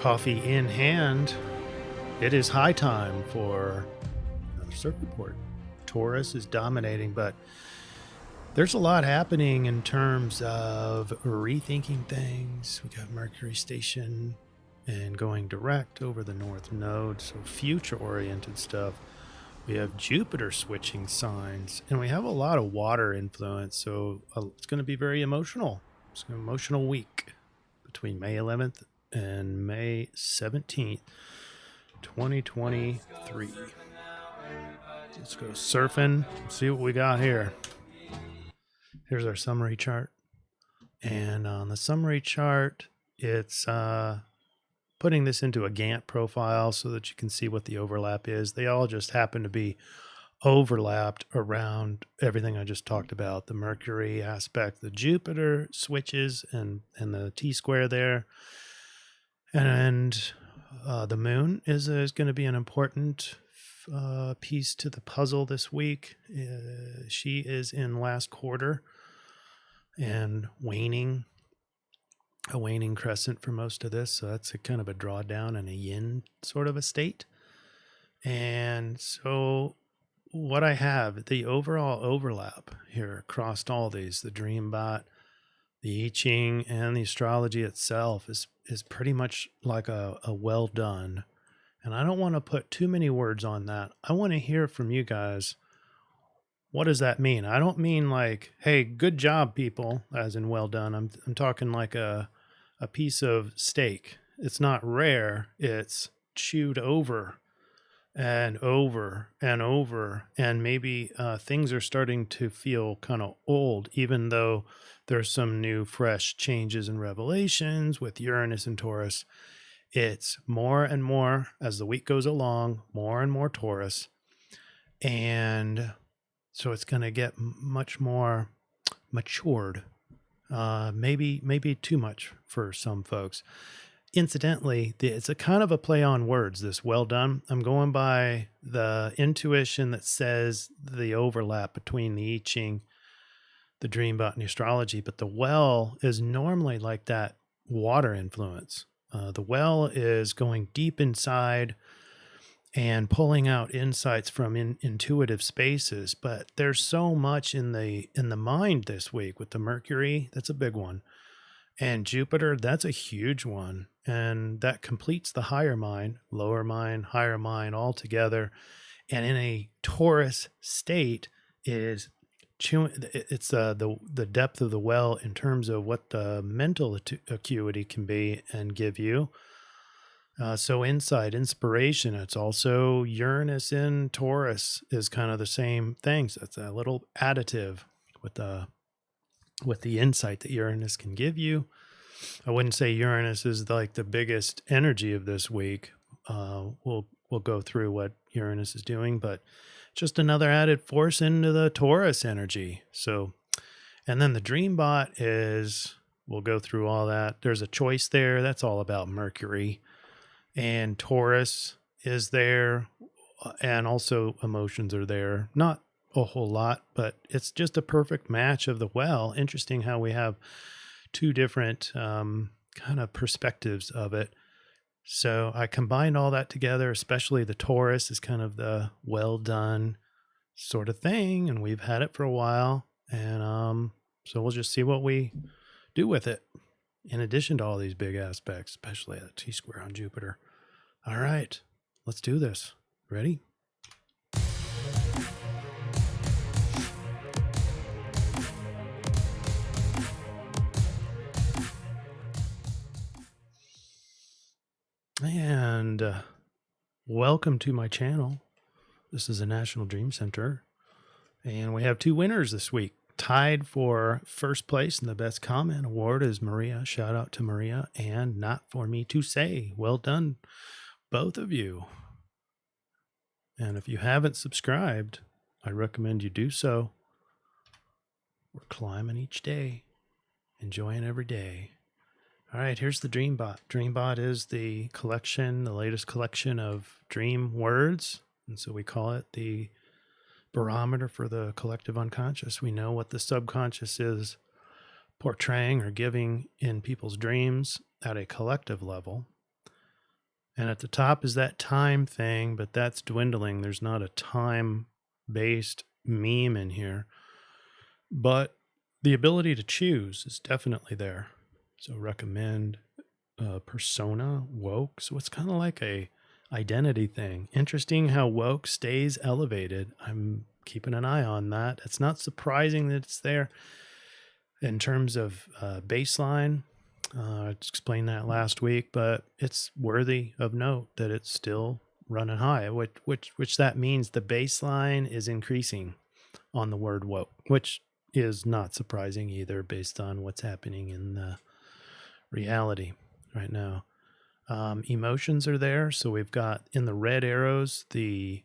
Coffee in hand, it is high time for another circuit report. Taurus is dominating, but there's a lot happening in terms of rethinking things. We got Mercury station and going direct over the North Node, so future-oriented stuff. We have Jupiter switching signs, and we have a lot of water influence, so it's going to be very emotional. It's an emotional week between May 11th and May 17th, 2023. Let's go surfing, see what we got here. Here's our summary chart. And on the summary chart, it's putting this into a Gantt profile so that you can see what the overlap is. They all just happen to be overlapped around everything I just talked about. The Mercury aspect, the Jupiter switches, and the T-square there. And the moon is going to be an important piece to the puzzle this week. She is in last quarter and waning, a waning crescent for most of this. So that's a kind of a drawdown and a yin sort of a state. And so what I have, the overall overlap here across all these, the dream bot, the I-Ching, and the astrology itself is pretty much like a well done. And I don't want to put too many words on that. I want to hear from you guys. What does that mean? I don't mean like, hey, good job, people, as in well done. I'm talking like a piece of steak. It's not rare. It's chewed over and over and over. And maybe things are starting to feel kind of old, even though there's some new, fresh changes and revelations with Uranus and Taurus. It's more and more as the week goes along, more and more Taurus. And so it's going to get much more matured, maybe too much for some folks. Incidentally, it's a kind of a play on words, this well done. I'm going by the intuition that says the overlap between the I-Ching, the dream bot, and the astrology, but the well is normally like that water influence. The well is going deep inside and pulling out insights from intuitive spaces, but there's so much in the mind this week with the Mercury. That's a big one. And Jupiter, that's a huge one. And that completes the higher mind, lower mind, higher mind all together. And in a Taurus state is it's the depth of the well in terms of what the mental acuity can be and give you. So insight, inspiration. It's also Uranus in Taurus is kind of the same thing. So it's a little additive with the insight that Uranus can give you. I wouldn't say Uranus is like the biggest energy of this week. We'll go through what Uranus is doing, but just another added force into the Taurus energy. So, and then the dream bot is, we'll go through all that. There's a choice there. That's all about Mercury. And Taurus is there, and also emotions are there. Not a whole lot, but it's just a perfect match of the well. Interesting how we have two different kind of perspectives of it. So I combined all that together, especially the Taurus is kind of the well done sort of thing. And we've had it for a while. And so we'll just see what we do with it. In addition to all these big aspects, especially the T-square on Jupiter. All right, let's do this. Ready? And welcome to my channel. This is a National Dream Center. And we have two winners this week. Tied for first place in the best comment award is Maria. Shout out to Maria. And Not For Me To Say. Well done, both of you. And if you haven't subscribed, I recommend you do so. We're climbing each day, enjoying every day. All right, here's the Dreambot. Dreambot is the collection, the latest collection of dream words. And so we call it the barometer for the collective unconscious. We know what the subconscious is portraying or giving in people's dreams at a collective level. And at the top is that time thing, but that's dwindling. There's not a time-based meme in here. But the ability to choose is definitely there. So recommend persona, woke. So it's kind of like a identity thing. Interesting how woke stays elevated. I'm keeping an eye on that. It's not surprising that it's there. In terms of baseline, I explained that last week, but it's worthy of note that it's still running high, which that means the baseline is increasing on the word woke, which is not surprising either based on what's happening in the reality right now. Emotions are there. So we've got in the red arrows, the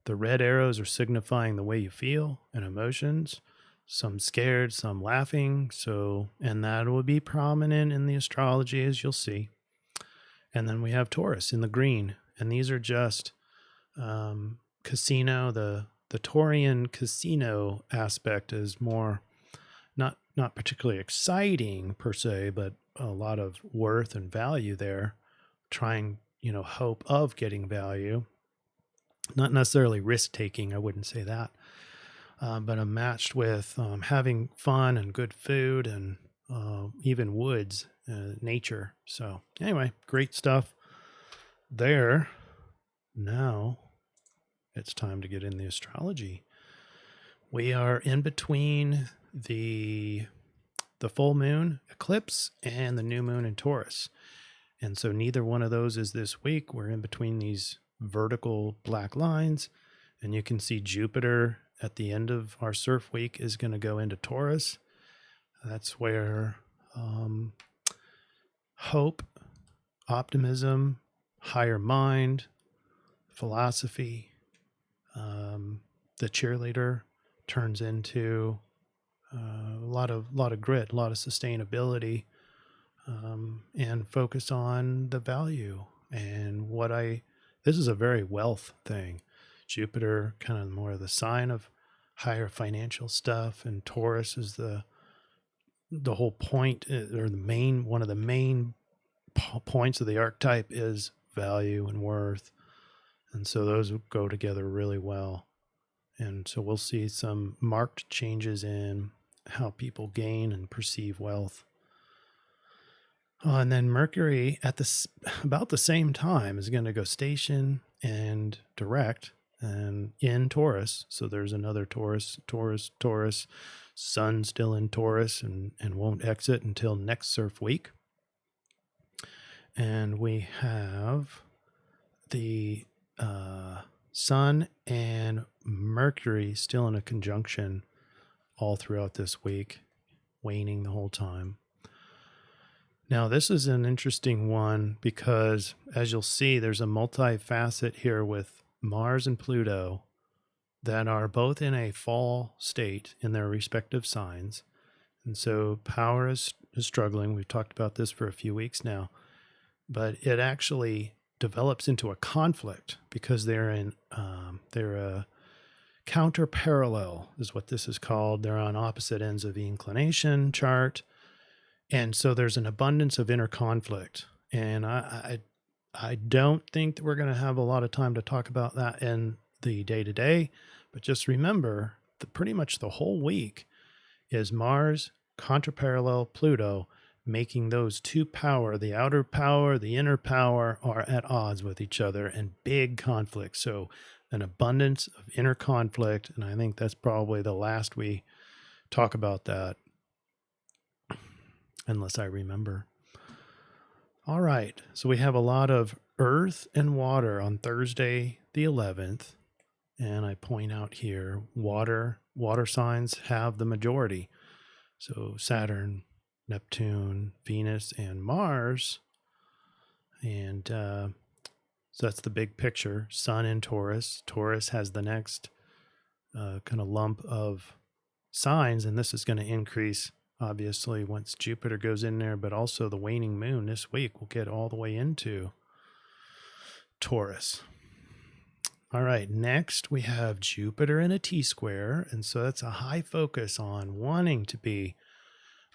red arrows are signifying the way you feel and emotions. Some scared, some laughing. So, and that will be prominent in the astrology, as you'll see. And then we have Taurus in the green. And these are just casino. The Taurian casino aspect is more not particularly exciting per se, but a lot of worth and value there. Trying, hope of getting value. Not necessarily risk taking, I wouldn't say that. But I'm matched with having fun and good food and even woods, nature. So anyway, great stuff there. Now it's time to get in the astrology. We are in between the full moon eclipse and the new moon in Taurus. And so neither one of those is this week. We're in between these vertical black lines, and you can see Jupiter at the end of our CIRF week is going to go into Taurus. That's where hope, optimism, higher mind, philosophy, the cheerleader turns into a lot of grit, a lot of sustainability, and focus on the value and this is a very wealth thing. Jupiter kind of more of the sign of higher financial stuff, and Taurus is the whole point, or one of the main points of the archetype is value and worth. And so those go together really well. And so we'll see some marked changes in how people gain and perceive wealth. And then Mercury at about the same time is going to go station and direct and in Taurus. So there's another Taurus, Sun still in Taurus and won't exit until next CIRF week. And we have the Sun and Mercury still in a conjunction all throughout this week, waning the whole time. Now, this is an interesting one because, as you'll see, there's a multifacet here with Mars and Pluto that are both in a fall state in their respective signs. And so power is struggling. We've talked about this for a few weeks now. But it actually develops into a conflict because they're a counter parallel is what this is called. They're on opposite ends of the inclination chart. And so there's an abundance of inner conflict. And I don't think that we're going to have a lot of time to talk about that in the day-to-day, but just remember that pretty much the whole week is Mars, contraparallel Pluto, making those two power, the outer power, the inner power, are at odds with each other and big conflict. So an abundance of inner conflict. And I think that's probably the last we talk about that, unless I remember. All right. So we have a lot of earth and water on Thursday, the 11th. And I point out here, water signs have the majority. So Saturn, Neptune, Venus, and Mars. And so that's the big picture. Sun in Taurus. Taurus has the next kind of lump of signs, and this is going to increase, obviously, once Jupiter goes in there, but also the waning moon this week will get all the way into Taurus. All right, next we have Jupiter in a T-square, and so that's a high focus on wanting to be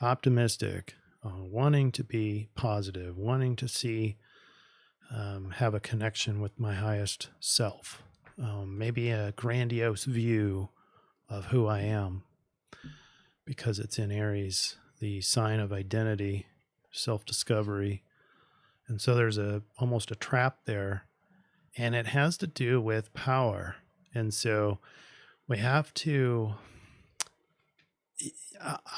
optimistic, wanting to be positive, wanting to see have a connection with my highest self, maybe a grandiose view of who I am, because it's in Aries, the sign of identity, self-discovery. And so there's almost a trap there, and it has to do with power. And so we have to,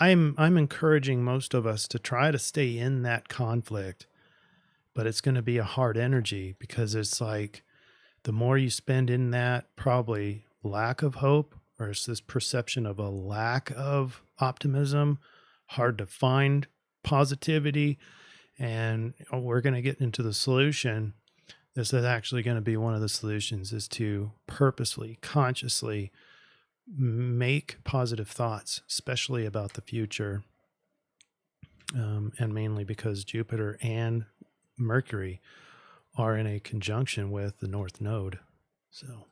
I'm encouraging most of us to try to stay in that conflict, but it's going to be a hard energy, because it's like the more you spend in that, probably lack of hope, or it's this perception of a lack of optimism, hard to find positivity. And we're going to get into the solution. This is actually going to be one of the solutions, is to purposely, consciously make positive thoughts, especially about the future. And mainly because Jupiter and Mercury are in a conjunction with the North Node. So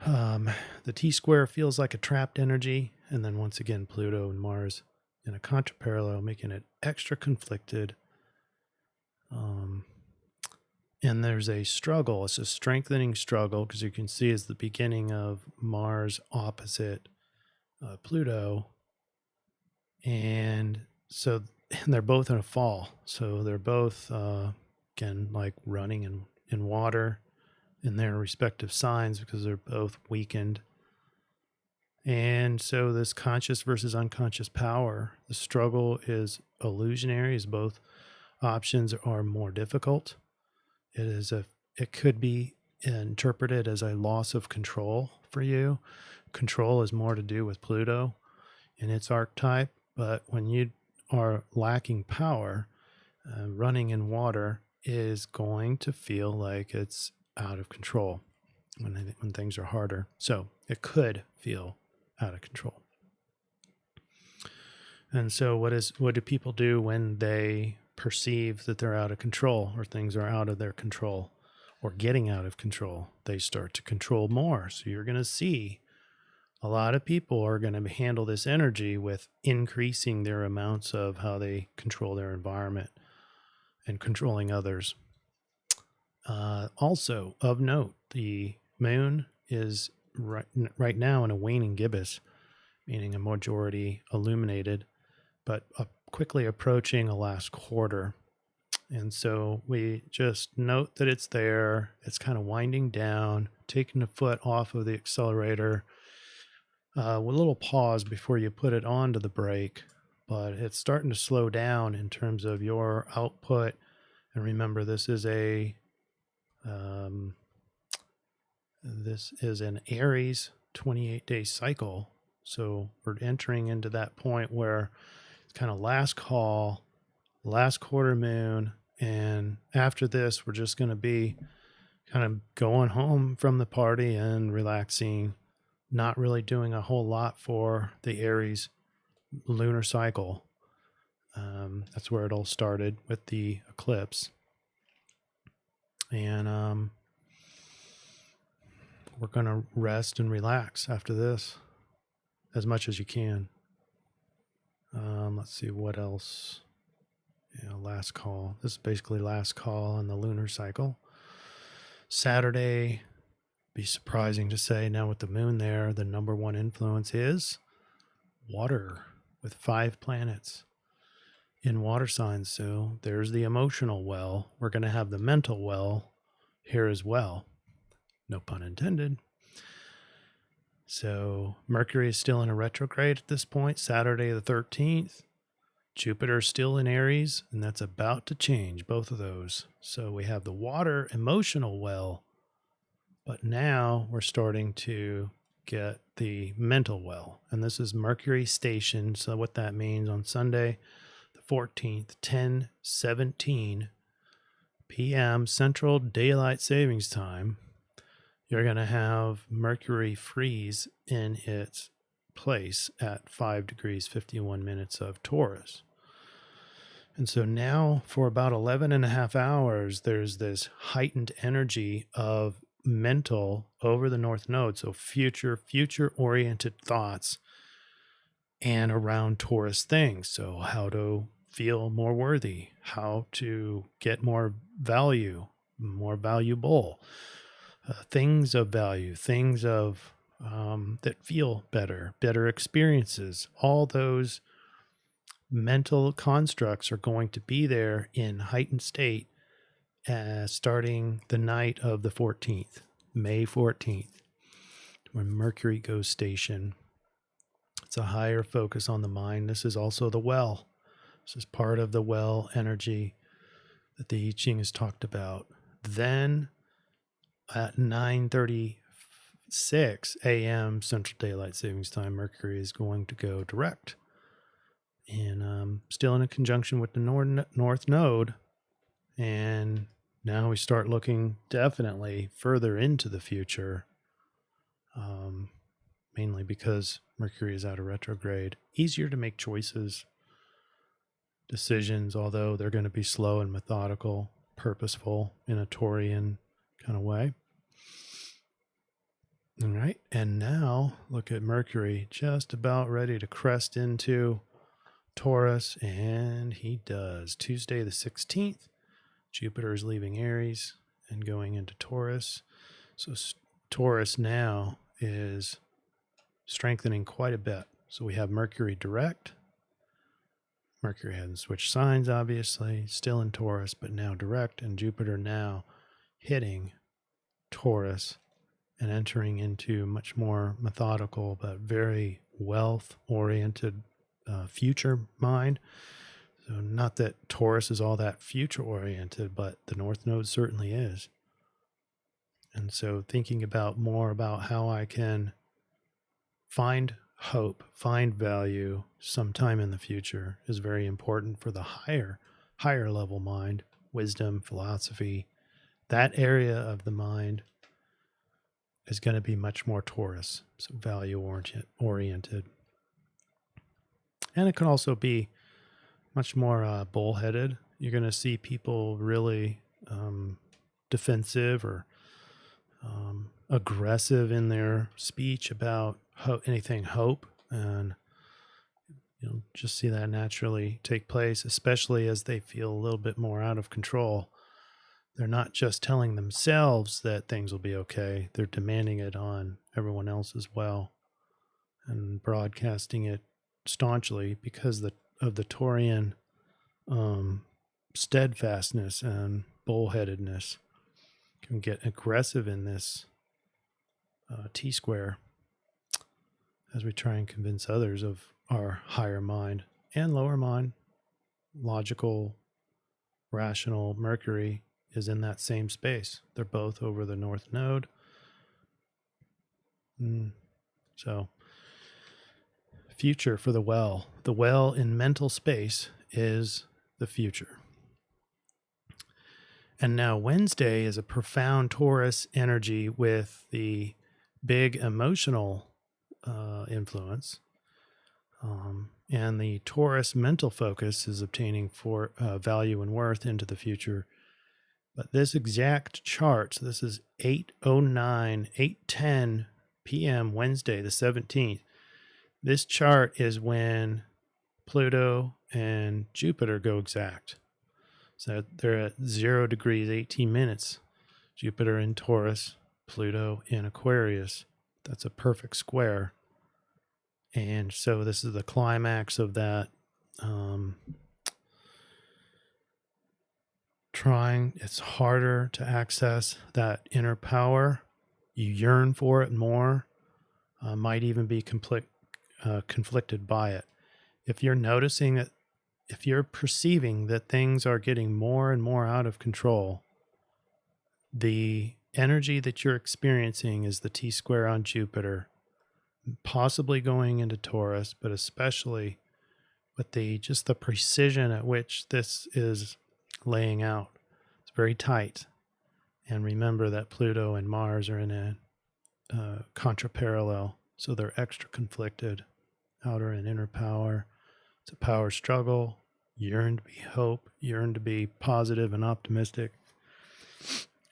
the T-square feels like a trapped energy. And then once again, Pluto and Mars in a contraparallel, making it extra conflicted. And there's a struggle. It's a strengthening struggle, because you can see it's the beginning of Mars opposite Pluto. And so they're both in a fall. So they're both, again, like running in water in their respective signs, because they're both weakened. And so this conscious versus unconscious power, the struggle is illusionary, as both options are more difficult. It could be interpreted as a loss of control for you. Control is more to do with Pluto in its archetype, but when you are lacking power, running in water is going to feel like it's out of control when things are harder. So it could feel out of control. And so what do people do when they perceive that they're out of control, or things are out of their control or getting out of control? They start to control more. So you're going to see a lot of people are going to handle this energy with increasing their amounts of how they control their environment and controlling others. Also of note, the moon is right now in a waning gibbous, meaning a majority illuminated, but quickly approaching a last quarter. And so we just note that it's there. It's kind of winding down, taking the foot off of the accelerator, with a little pause before you put it onto the brake. But it's starting to slow down in terms of your output. And remember, this is an Aries 28-day cycle. So we're entering into that point where it's kind of last call, last quarter moon. And after this, we're just going to be kind of going home from the party and relaxing, not really doing a whole lot for the Aries lunar cycle. That's where it all started with the eclipse. And we're going to rest and relax after this as much as you can. Let's see what else. Last call. This is basically last call on the lunar cycle. Saturday, be surprising to say, now with the moon there, the number one influence is water, with 5 planets in water signs. So there's the emotional well. We're going to have the mental well here as well. No pun intended. So Mercury is still in a retrograde at this point, Saturday the 13th. Jupiter is still in Aries, and that's about to change, both of those. So we have the water emotional well, but now we're starting to get the mental well. And this is Mercury station. So what that means on Sunday, the 14th, 10:17 p.m. Central Daylight Savings Time, you're going to have Mercury freeze in its place at 5 degrees 51 minutes of Taurus. And so now for about 11 and a half hours, there's this heightened energy of mental over the North Node. So future-oriented thoughts and around Taurus things. So how to feel more worthy, how to get more value, more valuable, things of value, things of that feel better experiences. All those mental constructs are going to be there in heightened state starting the night of the 14th, May 14th, when Mercury goes station. It's a higher focus on the mind. This is also the well. This is part of the well energy that the I-Ching has talked about. Then at 9:36 a.m. Central Daylight Savings Time, Mercury is going to go direct. And still in a conjunction with the North Node. And now we start looking definitely further into the future, mainly because Mercury is out of retrograde. Easier to make choices, decisions, although they're going to be slow and methodical, purposeful in a Taurian kind of way. All right. And now look at Mercury just about ready to crest into Taurus, and he does. Tuesday the 16th, Jupiter is leaving Aries and going into Taurus. So Taurus now is strengthening quite a bit. So we have Mercury direct. Mercury hasn't switched signs, obviously, still in Taurus, but now direct, and Jupiter now hitting Taurus and entering into much more methodical but very wealth-oriented future mind. So not that Taurus is all that future-oriented, but the North Node certainly is. And so thinking about more about how I can find hope, find value sometime in the future is very important for the higher level mind, wisdom, philosophy. That area of the mind is going to be much more Taurus, so value oriented. And it can also be much more bullheaded. You're going to see people really defensive or aggressive in their speech about anything hope, and you'll just see that naturally take place, especially as they feel a little bit more out of control. They're not just telling themselves that things will be okay, they're demanding it on everyone else as well and broadcasting it staunchly because of the Taurian steadfastness and bullheadedness. Can get aggressive in this T-square as we try and convince others of our higher mind and lower mind. Logical, rational Mercury is in that same space. They're both over the North Node. So, future for the well. The well in mental space is the future. And now Wednesday is a profound Taurus energy with the big emotional influence. And the Taurus mental focus is obtaining for value and worth into the future. But this exact chart, so this is 8:09, 8:10 p.m. Wednesday, the 17th. This chart is when Pluto and Jupiter go exact. So they're at 0 degrees, 18 minutes. Jupiter in Taurus, Pluto in Aquarius. That's a perfect square. And so this is the climax of that it's harder to access that inner power. You yearn for it more, might even be conflicted by it. If you're noticing that, if you're perceiving that things are getting more and more out of control, the energy that you're experiencing is the T-square on Jupiter, possibly going into Taurus, but especially with the precision at which this is laying out. It's very tight. And remember that Pluto and Mars are in a contraparallel, so they're extra conflicted, outer and inner power. It's a power struggle. Yearn to be hope, yearn to be positive and optimistic,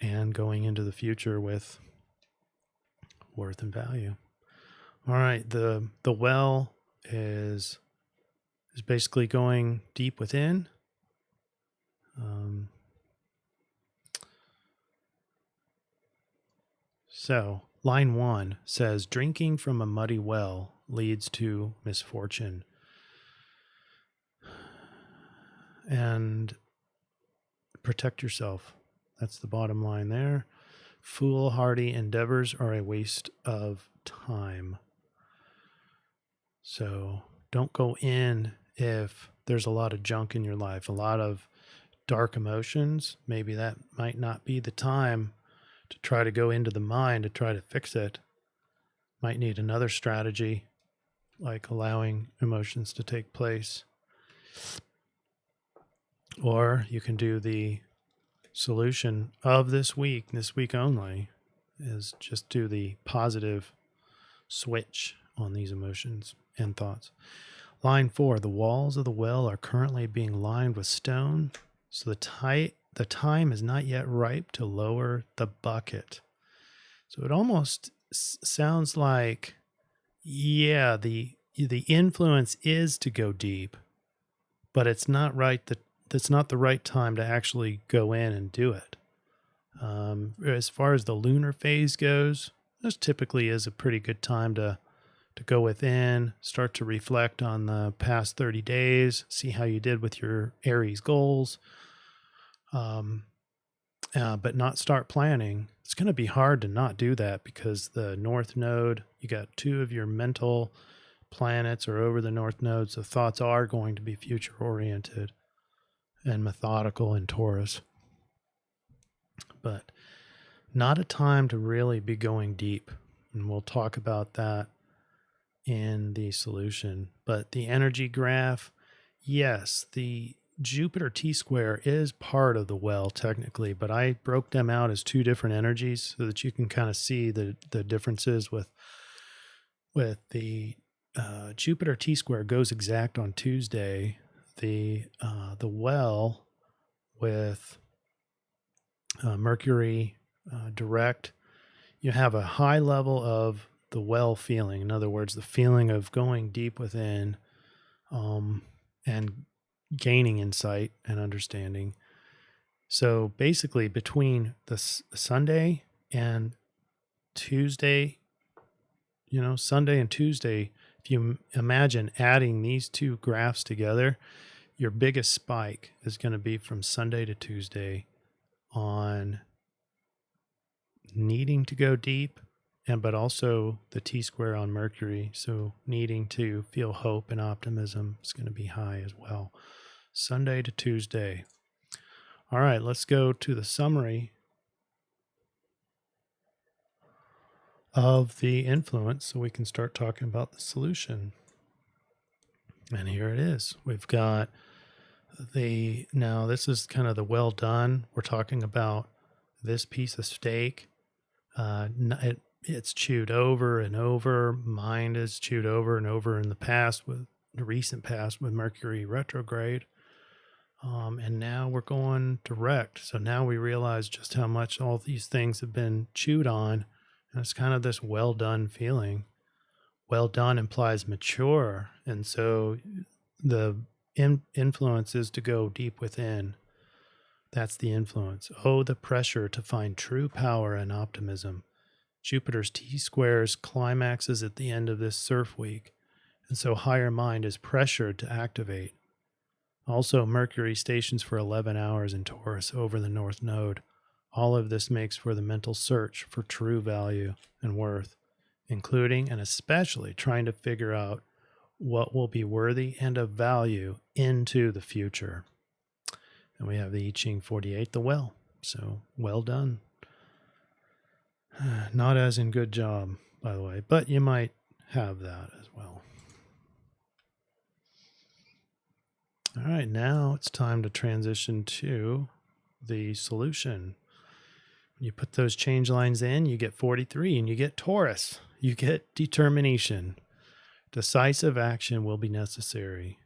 and going into the future with worth and value. All right, the well is is basically going deep within. So line 1 says, drinking from a muddy well leads to misfortune. And protect yourself. That's the bottom line there. Foolhardy endeavors are a waste of time. So don't go in if there's a lot of junk in your life, a lot of dark emotions. Maybe that might not be the time to try to go into the mind to try to fix it. Might need another strategy, like allowing emotions to take place. Or you can do the solution of this week only, is just do the positive switch on these emotions and thoughts. Line 4, the walls of the well are currently being lined with stone, so the time is not yet ripe to lower the bucket. So it almost sounds like, yeah, the influence is to go deep, but it's not right that's not the right time to actually go in and do it. As far as the lunar phase goes, this typically is a pretty good time to go within, start to reflect on the past 30 days, see how you did with your Aries goals, but not start planning. It's going to be hard to not do that because the North Node, you got 2 of your mental planets are over the North Node, so thoughts are going to be future-oriented and methodical in Taurus. But not a time to really be going deep, and we'll talk about that in the solution. But the energy graph, yes, the Jupiter T-square is part of the well technically, but I broke them out as 2 different energies so that you can kind of see the differences with the Jupiter T-square goes exact on Tuesday. The well with Mercury direct, you have a high level of the well feeling. In other words, the feeling of going deep within and gaining insight and understanding. So basically between the Sunday and Tuesday, Sunday and Tuesday, if you imagine adding these 2 graphs together, your biggest spike is going to be from Sunday to Tuesday on needing to go deep, but also the T-square on Mercury. So needing to feel hope and optimism is going to be high as well. Sunday to Tuesday. All right, let's go to the summary of the influence so we can start talking about the solution. And here it is. We've got now this is kind of the well done. We're talking about this piece of steak. It's chewed over and over. Mind is chewed over and over in the recent past with Mercury retrograde. And now we're going direct. So now we realize just how much all these things have been chewed on. And it's kind of this well done feeling. Well done implies mature. And so the influence is to go deep within. That's the influence. Oh, the pressure to find true power and optimism. Jupiter's T-squares climaxes at the end of this CIRF week. And so higher mind is pressured to activate. Also, Mercury stations for 11 hours in Taurus over the North Node. All of this makes for the mental search for true value and worth, including and especially trying to figure out what will be worthy and of value into the future. And we have the I-Ching 48, the well. So, well done. Not as in good job, by the way, but you might have that as well. All right, now it's time to transition to the solution. When you put those change lines in, you get 43 and you get Taurus. You get determination. Decisive action will be necessary.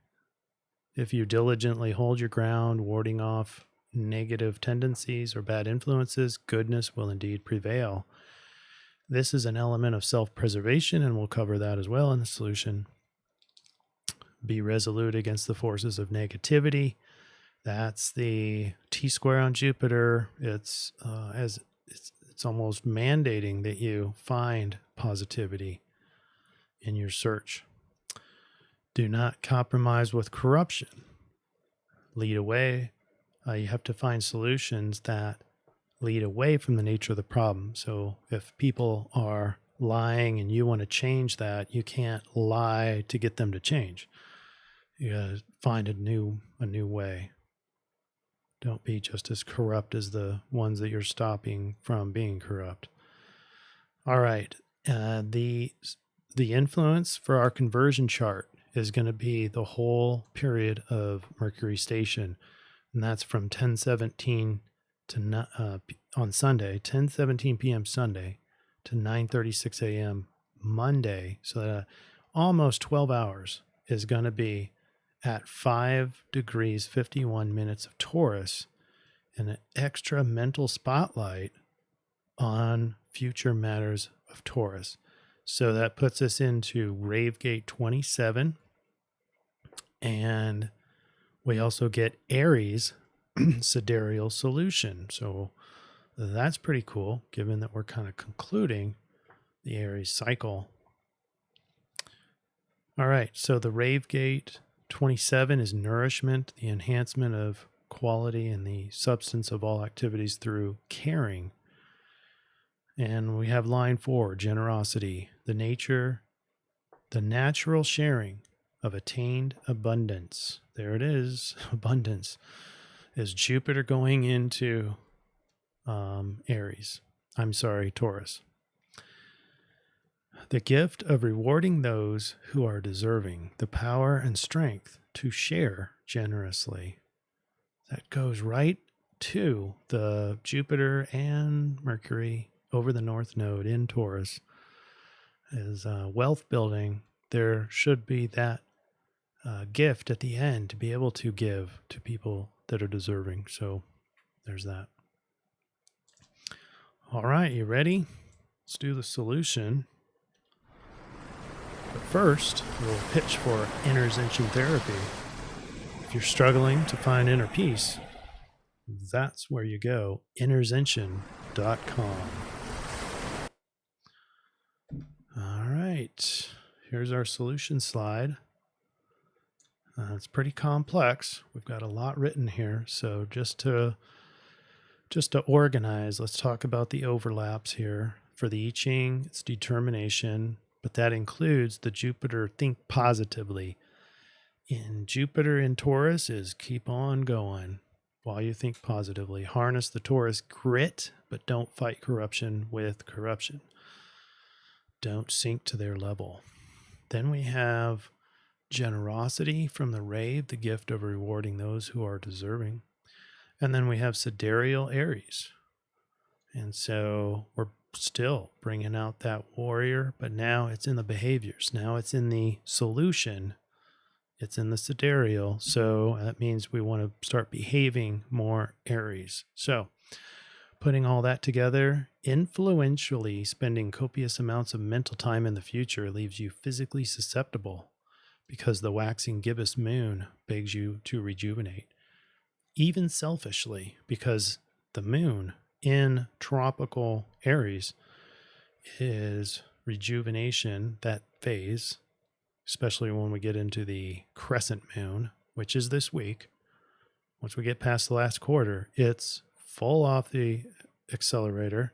If you diligently hold your ground, warding off negative tendencies or bad influences, goodness will indeed prevail. This is an element of self-preservation, and we'll cover that as well in the solution. be resolute against the forces of negativity. That's the T-square on Jupiter. It's almost mandating that you find positivity in your search. Do not compromise with corruption. Lead away. You have to find solutions that lead away from the nature of the problem. So if people are lying and you want to change that, you can't lie to get them to change. You gotta find a new way. Don't be just as corrupt as the ones that you're stopping from being corrupt. All right. The influence for our conversion chart is going to be the whole period of Mercury station. And that's from 10:17 to on Sunday, 10:17 p.m. Sunday to 9:36 a.m. Monday. So that almost 12 hours is going to be at 5 degrees 51 minutes of Taurus, and an extra mental spotlight on future matters of Taurus. So that puts us into Ravegate 27, and we also get Aries sidereal solution. So that's pretty cool, given that we're kind of concluding the Aries cycle. All right, so the Ravegate 27 is nourishment, the enhancement of quality and the substance of all activities through caring. And we have line 4, generosity, the natural sharing of attained abundance. There it is, abundance. Is Jupiter going into Taurus. The gift of rewarding those who are deserving, the power and strength to share generously. That goes right to the Jupiter and Mercury over the North Node in Taurus. Is wealth building. There should be that gift at the end to be able to give to people that are deserving. So there's that. All right, you ready? Let's do the solution. But first, we'll pitch for intervention therapy. If you're struggling to find inner peace, that's where you go, intervention.com. All right, here's our solution slide. It's pretty complex. We've got a lot written here, so just to organize, let's talk about the overlaps here. For the I-Ching, it's determination, but that includes the Jupiter think positively. In Jupiter in Taurus is keep on going while you think positively. Harness the Taurus grit, but don't fight corruption with corruption. Don't sink to their level. Then we have generosity from the Rave, the gift of rewarding those who are deserving. And then we have Sidereal Aries. And so we're still bringing out that warrior, but now it's in the behaviors. Now it's in the solution. It's in the sidereal. So that means we want to start behaving more Aries. So putting all that together, influentially spending copious amounts of mental time in the future leaves you physically susceptible because the waxing gibbous moon begs you to rejuvenate. Even selfishly, because the moon in tropical Aries is rejuvenation, that phase, especially when we get into the crescent moon, which is this week. Once we get past the last quarter, it's full off the accelerator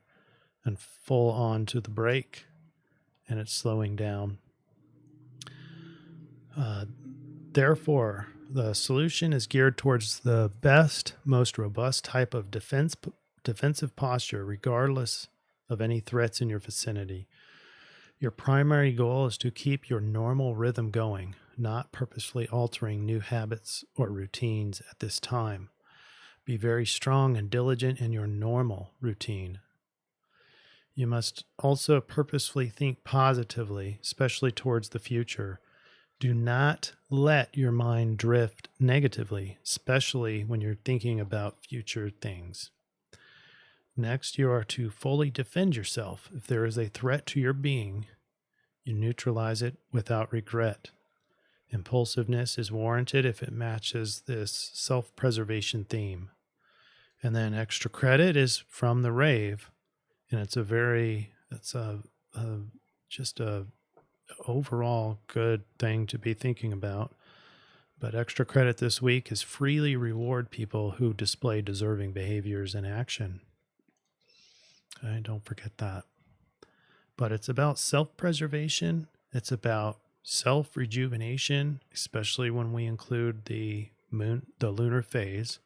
and full on to the brake, and it's slowing down. Therefore, the solution is geared towards the best, most robust type of defensive posture, regardless of any threats in your vicinity. Your primary goal is to keep your normal rhythm going, not purposefully altering new habits or routines at this time. Be very strong and diligent in your normal routine. You must also purposefully think positively, especially towards the future. Do not let your mind drift negatively, especially when you're thinking about future things. Next, you are to fully defend yourself. If there is a threat to your being, you neutralize it without regret. Impulsiveness is warranted if it matches this self-preservation theme. And then extra credit is from the rave, and it's just a overall good thing to be thinking about. But extra credit this week is freely reward people who display deserving behaviors in action. Okay, don't forget that. But it's about self-preservation. It's about self-rejuvenation, especially when we include the lunar phase.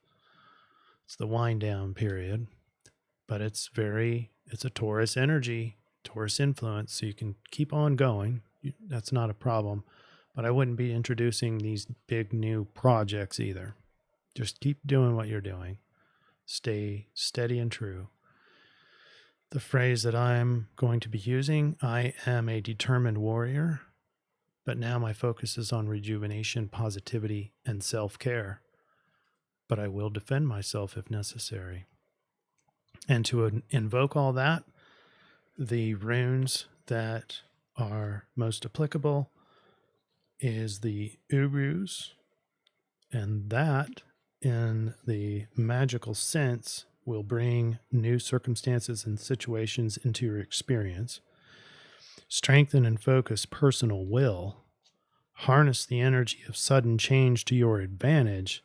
It's the wind down period, but it's a Taurus energy, Taurus influence, so you can keep on going. That's not a problem, but I wouldn't be introducing these big new projects either. Just keep doing what you're doing. Stay steady and true. The phrase that I'm going to be using, I am a determined warrior, but now my focus is on rejuvenation, positivity, and self-care. But I will defend myself if necessary. And to invoke all that, the runes that are most applicable is the Urus, and that, in the magical sense, will bring new circumstances and situations into your experience. Strengthen and focus personal will. Harness the energy of sudden change to your advantage.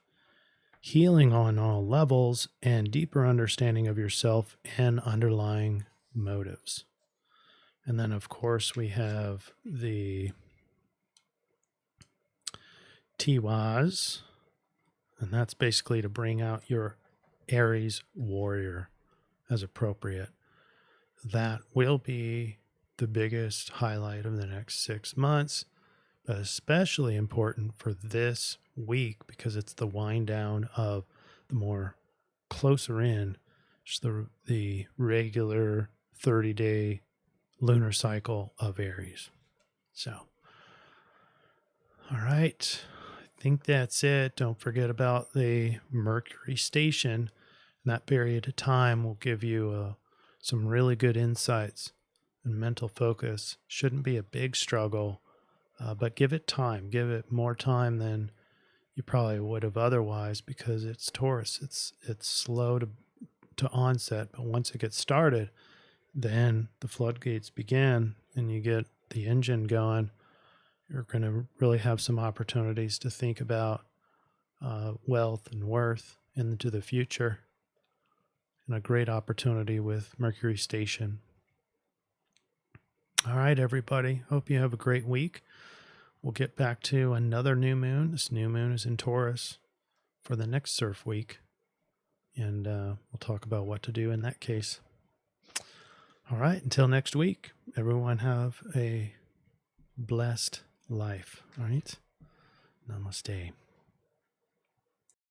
Healing on all levels, and deeper understanding of yourself and underlying motives. And then, of course, we have the Tiwaz, and that's basically to bring out your Aries warrior as appropriate. That will be the biggest highlight of the next 6 months, but especially important for this week because it's the wind down of the more closer in, just the regular 30-day lunar cycle of Aries. So, all right, I think that's it. Don't forget about the Mercury station. That period of time will give you some really good insights, and mental focus shouldn't be a big struggle, but give it time. Give it more time than you probably would have otherwise because it's Taurus. It's slow to onset, but once it gets started, then the floodgates begin and you get the engine going. You're going to really have some opportunities to think about wealth and worth into the future, and a great opportunity with Mercury station. All right, everybody. Hope you have a great week. We'll get back to another new moon. This new moon is in Taurus for the next CIRF week, and we'll talk about what to do in that case. All right, until next week, everyone have a blessed life. All right, namaste.